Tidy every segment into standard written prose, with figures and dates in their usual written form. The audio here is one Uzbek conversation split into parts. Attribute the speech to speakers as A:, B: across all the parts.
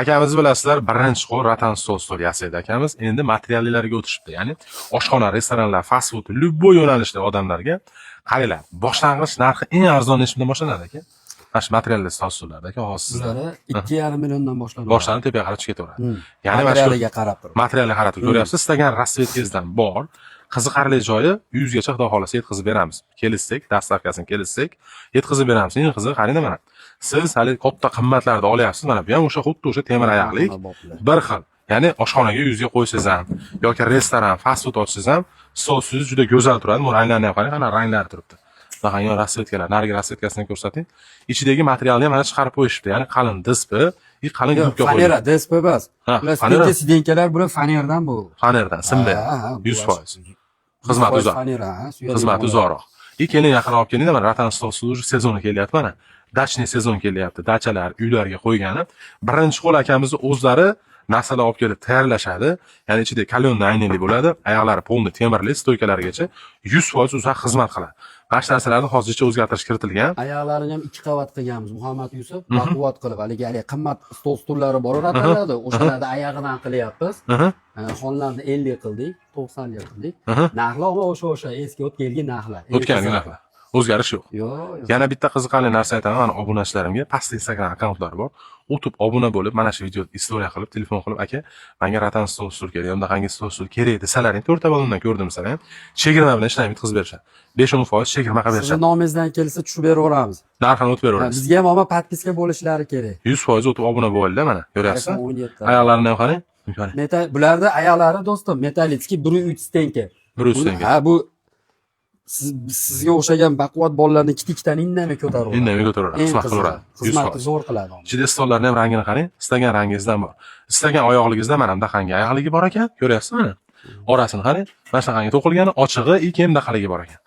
A: Akamiz bilasizlar, birinchi qo'l ratan stol yasaydi akamiz. Endi materiallarga o'tishibdi. Ya'ni oshxona, restoranlar, fast food, любой yo'nalishda odamlarga qaranglar. Boshlang'ich narxi eng arzon nechdan boshlanadi aka? Mana shu materiallar stollarda aka, hozir sizlar.
B: Sizlari 2,5 milliondan boshlanadi.
A: Boshlanib tepaga qarab ketaveradi. Ya'ni mana shu
B: materialiga qarab turib.
A: materialga qarab turib ko'ryapsiz. Istagan rasvetkangizdan bor. Qiziqarli joyi 100 gacha xudo xolasa yetkazib beramiz. Kelishsak, dastavkasini kelishsak, yetkazib beramiz. Eng qizig'i qarang mana. Siz hali katta qimmatlarda olyapsiz. Mana bu ham o'sha xuddi o'sha temir oyoqlik bir xil. Ya'ni oshxonaga yuzga qo'ysangiz ham yoki restoran, fast food ochsangiz ham so'zsiz juda go'zal turadi. Bu ranglarni ham qarang, qana ranglar turibdi. Mana rasvetkalar, narigi rasvetkasini ko'rsating. Ichidagi materialni ham mana chiqarib qo'yishibdi. Ya'ni qalin dispi, qalin gubka qo'yilgan.
B: Fanera, DSP emas. Ular sidenkalar bular fanerdan bu.
A: Fanerdan, simbayapti. 100%. Xizmat uzoq. Xizmat uzoqroq. Keling yaqin olib keling, mana ratan stol sezoni kelyapti mana. Dachniy sezon kelyapti. Dachalar, uylarga qo'ygani. Birinchi qo'l akamizni o'zlari narsalar olib kelib tayyorlashadi. Ya'ni ichida kalyonli aynali bo'ladi. Oyoqlari polni temirli stoykalargacha 100% uzoq xizmat qiladi. Boshqa narsalarni hozircha o'zgartirish kiritilgan.
B: Oyoqlarini ham 2 qavat qilganmiz. Muhammad Yusuf baquvvat qilib, haligi qimmat stullari bor ratanlarda, o'shalarda oyog'idan qilyapmiz. Xonlarni 50 qildik, 90 ga qildik. Narxlar o'sha eski o'tgan yilgi narxlar.
A: O'tgan yilgi narxlar. O'zgarish yo'q.
B: Yo'q.
A: Yana bitta qiziqarli narsa aytaman, mana obunachilarimga pastda Instagram akkauntlari bor. O'tib obuna bo'lib, mana shu video istoriya qilib, telefon qilib, aka, menga ratan stol kerak, undaqangi stol kerak desalaring, to'rtta balondan ko'rdim desalaring, chegirma bilan ishlayib bitkazib berishadi. 5-10% chegirma qilib berishadi.
B: Sizni nomingizdan kelsa tushib beraveramiz.
A: Narxini o'tib beraveramiz.
B: Bizga ham omma podpiska bo'lishlari kerak.
A: 100% o'tib obuna bo'ldi mana, ko'ryapsizmi? Oyoqlarini ham qarang.
B: Bularda oyoqlari do'stim, metallitskiy 1.3 stenka.
A: 1.3 stenka.
B: Ha, bu sizga o'xshagan baquvvat bolalarni ikkita-ikkitani indamay ko'taraveradi.
A: Indamay ko'taraveradi, xizmat qilaveradi.
B: Xizmatni zo'r qiladi.
A: Ichida stollarning ham rangini qarang, istagan rangingizdan bor. Istagan oyoqligingizda mana bundaqangi oyoqligi bor ekan, ko'ryapsizmi mana? Orasini qarang, mana shunaqangi to'qilgani, ochig'i, keyin bundaqaligi bor ekan.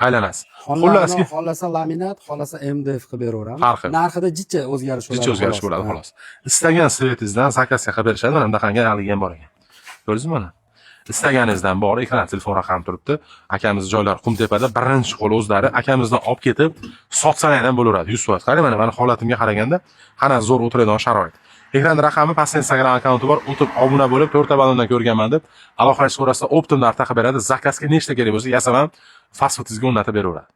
A: Aylanasi.
B: Xullaski, xohlasa laminat, xohlasa MDF qilib beraveramiz. Narxida jicha o'zgarish bo'ladi.
A: Jicha o'zgarish bo'ladi xolos. Istagan svetingizdan zakazga qilib berishadi, mana bundaqangi oyoqligi ham bor ekan. Ko'rdingizmi mana? Istaganingizdan bor, ekran telefon raqami turibdi. Akamiz joylar Qumtepada, birinchi qo'l o'zlari akamizdan olib ketib sotsalar ham bo'laveradi 100%. Qarang mana holatimga qaraganda qana zo'r o'tiradigan sharoit. Ekranda raqami, pastda Instagram akkaunti bor. O'tib obuna bo'lib, 4 ta balondan ko'rganman deb alohida so'rasa, optimdan taqib beradi. Zakazga nechta kerak bo'lsa, yasaman, fast foodingizga o'rnatib beraveradi.